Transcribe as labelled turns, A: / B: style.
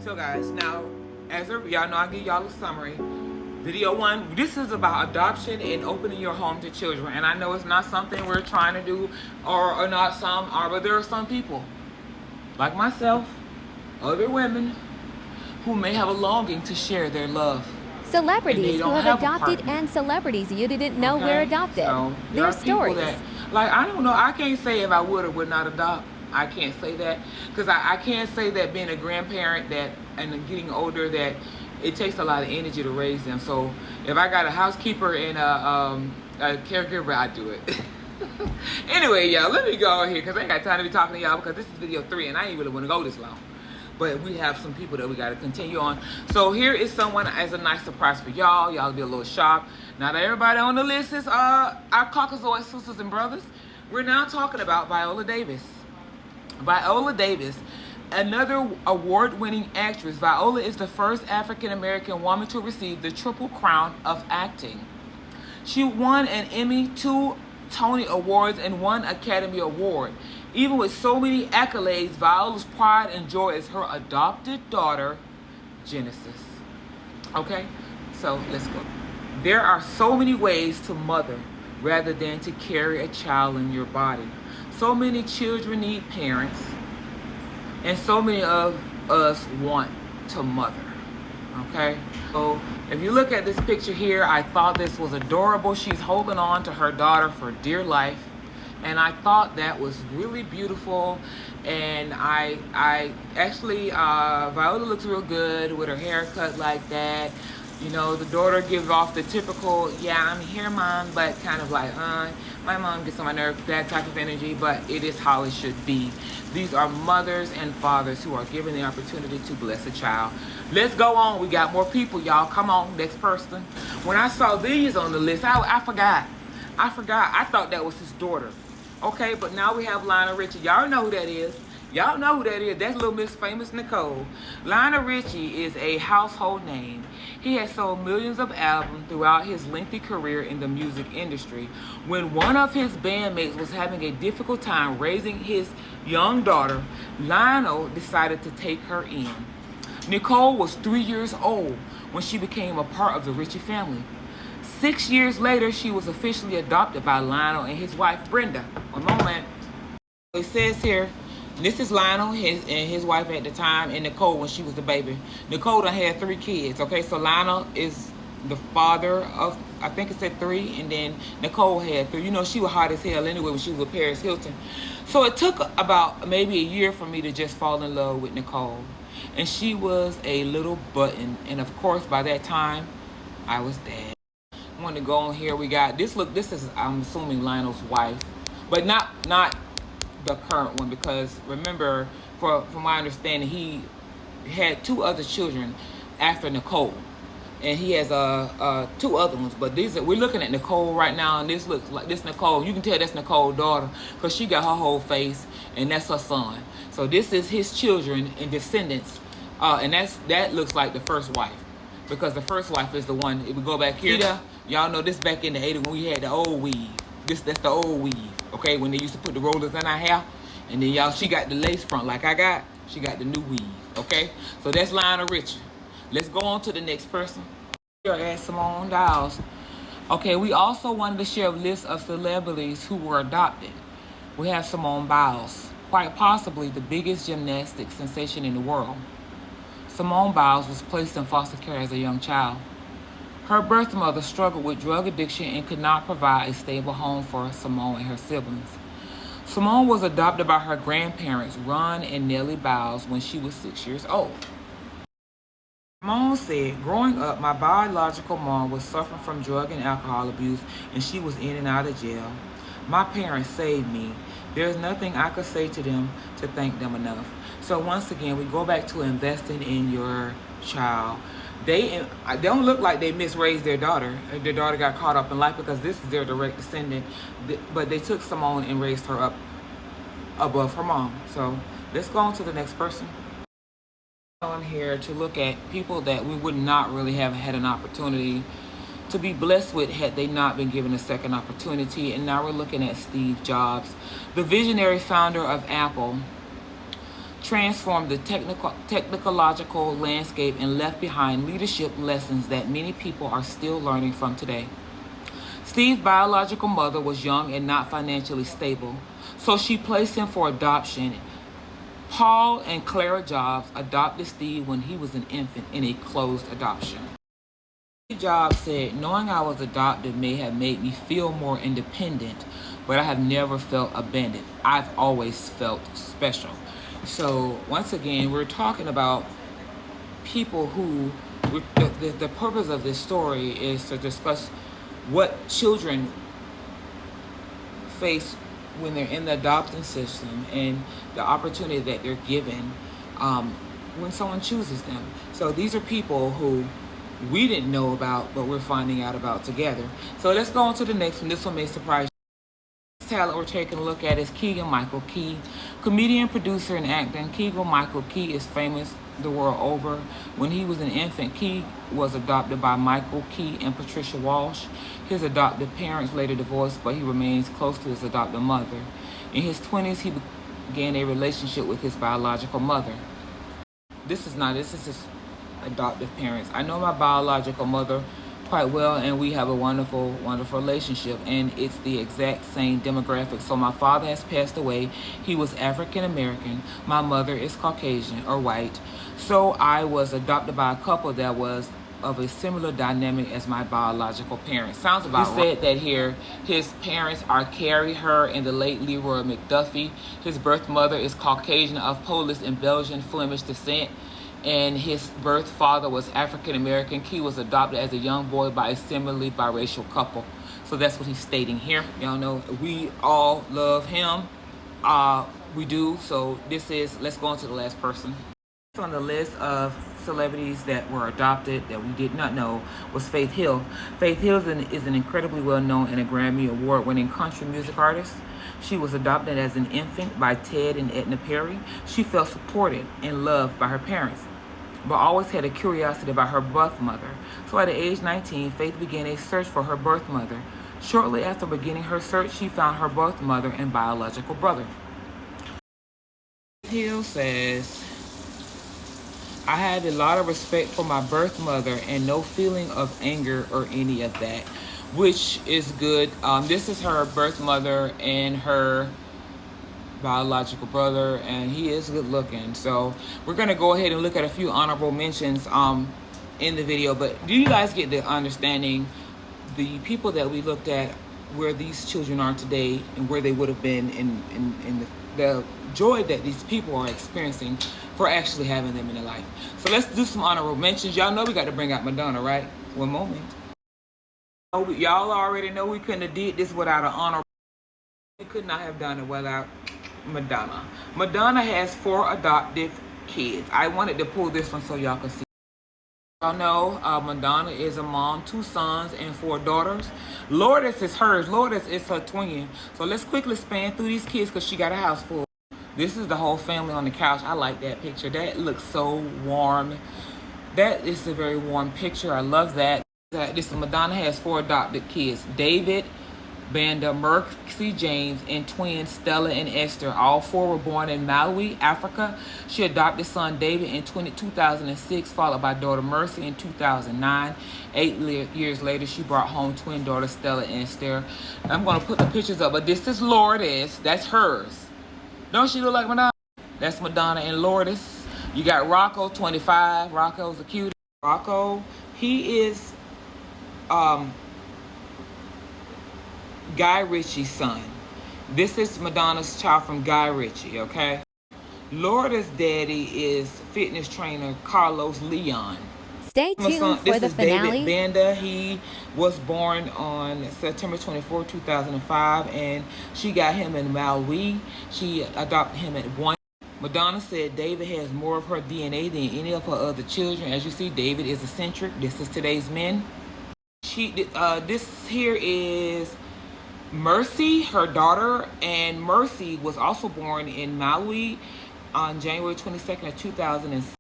A: So guys, now as y'all know, I give y'all a summary. Video one, this is about adoption and opening your home to children. And I know it's not something we're trying to do, or not some are, but there are some people like myself, other women, who may have a longing to share their love.
B: Celebrities who have adopted and celebrities you didn't know were adopted.
A: So
B: Their stories.
A: That, like, I don't know, I can't say if I would or would not adopt. I can't say that, because I can't say that being a grandparent that and getting older, that it takes a lot of energy to raise them. So if I got a housekeeper and a caregiver, I do it. Anyway, y'all, let me go here because I ain't got time to be talking to y'all, because this is video 3 and I ain't really want to go this long. But we have some people that we got to continue on. So here is someone as a nice surprise for y'all. Y'all be a little shocked. Not everybody on the list is our Caucasoid sisters and brothers. We're now talking about Viola Davis. Viola Davis, another award-winning actress. Viola is the first African-American woman to receive the Triple Crown of acting. She won an Emmy, 2 Tony Awards, and 1 Academy Award. Even with so many accolades, Viola's pride and joy is her adopted daughter, Genesis. Okay, so let's go. There are so many ways to mother rather than to carry a child in your body. So many children need parents, and so many of us want to mother. Okay, so if you look at this picture here, I thought this was adorable. She's holding on to her daughter for dear life, and I thought that was really beautiful. And I actually, Viola looks real good with her hair cut like that. You know, the daughter gives off the typical, yeah, I'm here, mom, but kind of like, my mom gets on my nerves, that type of energy, but it is how it should be. These are mothers and fathers who are given the opportunity to bless a child. Let's go on. We got more people, y'all. Come on, next person. When I saw these on the list, I forgot. I thought that was his daughter. Okay, but now we have Lionel Richie. Y'all know who that is. Y'all know who that is. That's Little Miss Famous Nicole. Lionel Richie is a household name. He has sold millions of albums throughout his lengthy career in the music industry. When one of his bandmates was having a difficult time raising his young daughter, Lionel decided to take her in. Nicole was 3 years old when she became a part of the Richie family. 6 years later, she was officially adopted by Lionel and his wife, Brenda. One moment. It says here, this is Lionel and his wife at the time, and Nicole when she was a baby. Nicole done had 3 kids, okay? So Lionel is the father of, I think it said 3, and then Nicole had 3. You know, she was hot as hell anyway when she was with Paris Hilton. So it took about maybe a year for me to just fall in love with Nicole. And she was a little button. And of course, by that time, I was dead. I want to go on here. We got this. Look, this is, I'm assuming, Lionel's wife, but not the current one, because remember, from my understanding, he had 2 other children after Nicole, and he has 2 other ones. But these we're looking at Nicole right now, and this looks like this Nicole. You can tell that's Nicole's daughter because she got her whole face, and that's her son. So this is his children and descendants, and that looks like the first wife, because the first wife is the one. If we go back here, y'all know this back in the 80s when we had the old weave. That's the old weave, okay? When they used to put the rollers in our hair, and then y'all, she got the lace front like I got. She got the new weave, okay? So that's Lionel Richie. Let's go on to the next person. Here at Simone Biles. Okay, we also wanted to share a list of celebrities who were adopted. We have Simone Biles, quite possibly the biggest gymnastic sensation in the world. Simone Biles was placed in foster care as a young child. Her birth mother struggled with drug addiction and could not provide a stable home for Simone and her siblings. Simone was adopted by her grandparents, Ron and Nellie Biles, when she was 6 years old. Simone said, growing up, my biological mom was suffering from drug and alcohol abuse, and she was in and out of jail. My parents saved me. There's nothing I could say to them to thank them enough. So once again, we go back to investing in your child. They don't look like they misraised their daughter. Their daughter got caught up in life because this is their direct descendant. But they took Simone and raised her up above her mom. So let's go on to the next person. On here to look at people that we would not really have had an opportunity to be blessed with had they not been given a second opportunity. And now we're looking at Steve Jobs, the visionary founder of Apple. transformed the technological landscape and left behind leadership lessons that many people are still learning from today. Steve's biological mother was young and not financially stable, so she placed him for adoption. Paul and Clara Jobs adopted Steve when he was an infant in a closed adoption. Steve Jobs said, "Knowing I was adopted may have made me feel more independent, but I have never felt abandoned. I've always felt special." So once again, we're talking about people who, the purpose of this story is to discuss what children face when they're in the adoption system and the opportunity that they're given when someone chooses them. So these are people who we didn't know about, but we're finding out about together. So let's go on to the next one. This one may surprise you. Talent we're taking a look at is Keegan-Michael Key. Comedian, producer, and actor Keegan-Michael Key is famous the world over. When he was an infant, Key was adopted by Michael Key and Patricia Walsh. His adoptive parents later divorced, but he remains close to his adoptive mother. In his 20s, he began a relationship with his biological mother. This is his adoptive parents. I know my biological mother quite well, and we have a wonderful, wonderful relationship, and it's the exact same demographic. So my father has passed away. He was African American. My mother is Caucasian or white. So I was adopted by a couple that was of a similar dynamic as my biological parents. Sounds about right. He said that here, his parents are Carrie, her, and the late Leroy McDuffie. His birth mother is Caucasian of Polish and Belgian Flemish descent, and his birth father was African American. Key was adopted as a young boy by a similarly biracial couple. So that's what he's stating here. Y'all know we all love him. We do. So let's go on to the last person. On the list of celebrities that were adopted that we did not know was Faith Hill. Faith Hill is an incredibly well-known and a Grammy Award-winning country music artist. She was adopted as an infant by Ted and Edna Perry. She felt supported and loved by her parents, but always had a curiosity about her birth mother. So at the age 19, Faith began a search for her birth mother. Shortly after beginning her search, she found her birth mother and biological brother. Hill says, "I had a lot of respect for my birth mother and no feeling of anger or any of that," which is good. This is her birth mother and her biological brother, and he is good looking. So we're gonna go ahead and look at a few honorable mentions in the video. But do you guys get the understanding the people that we looked at, where these children are today and where they would have been in the joy that these people are experiencing for actually having them in their life? So let's do some honorable mentions. Y'all know we got to bring out Madonna, right? One moment. Y'all already know we couldn't have did this without an honorable. We could not have done it without Madonna. Madonna has 4 adoptive kids. I wanted to pull this one so y'all can see. Y'all know Madonna is a mom, 2 sons and 4 daughters. Lourdes is hers. Lourdes is her twin. So let's quickly span through these kids because she got a house full. This is the whole family on the couch. I like that picture. That looks so warm. That is a very warm picture. I love that. Madonna has 4 adopted kids: David, Banda, Mercy James, and twins Stella and Esther. All 4 were born in Malawi, Africa. She adopted son David in 2006, followed by daughter Mercy in 2009. 8 years later, she brought home twin daughters Stella and Esther. I'm going to put the pictures up, but this is Lourdes. That's hers. Don't she look like Madonna? That's Madonna and Lourdes. You got Rocco, 25. Rocco's a cutie. Rocco, he is Guy Ritchie's son. This is Madonna's child from Guy Ritchie, okay? Lourdes' daddy is fitness trainer Carlos Leon.
B: Stay tuned for the finale.
A: David Banda. He was born on September 24, 2005, and she got him in Malawi. She adopted him at 1. Madonna said David has more of her DNA than any of her other children. As you see, David is eccentric. This is today's men. This here is Mercy, her daughter, and Mercy was also born in Malawi on January 22nd of 2006.